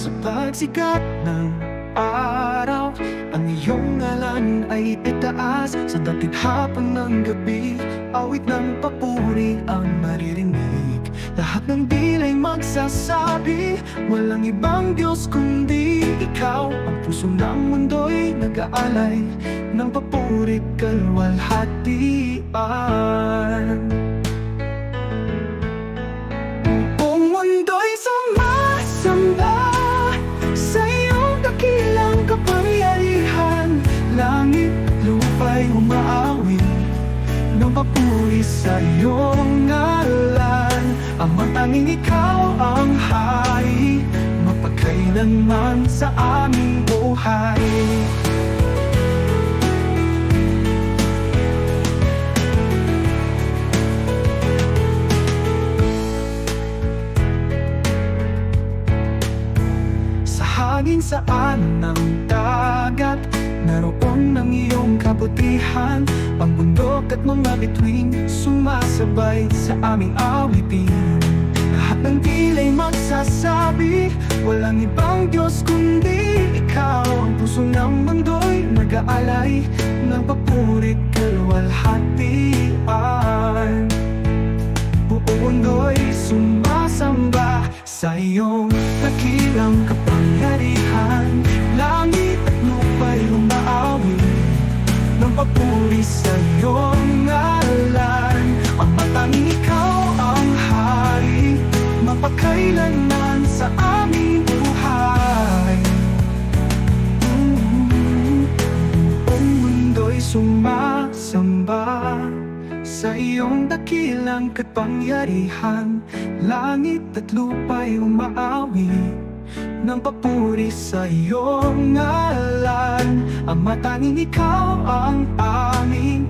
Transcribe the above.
Sa pagsikat ng araw, ang iyong ngalan ay itaas. Sa dating hapon ng gabi, awit ng papuri ang maririnig. Lahat ng dilay magsasabi, walang ibang Diyos kundi ikaw. Ang puso ng mundo'y nag-aalay ng papuri't kalwalhatian. Buong mundo'y sumasamba sa iyong dakilang kapangyarihan. Langit, lupa'y umaawit ng papuri sa iyong ngalan. Amang tanging ikaw ang hari, mapagkailanman sa aming buhay. Sa hangin saan ng dagat, naroon ang iyong kabutihan. Pangbundok at mga bituin, sumasabay sa aming awitin. Lahat ng dilay magsasabi, walang ibang Diyos kundi ikaw. Ang puso ng mundo'y nag-aalay ng papuri't kalwalhatian. Buong mundo'y sumasamba sa iyong dakilang kapangyarihan. Langit at lupa'y umaawit ng papuri sa iyong ngalan. Ang matanging ikaw ang hari, mapagkailanman sa aming buhay. Buong mundo'y sumasamba sa iyong dakilang kapangyarihan. Langit at lupa'y umaawit ng papuri sa iyong ngalan. Ang matanging ikaw ang aming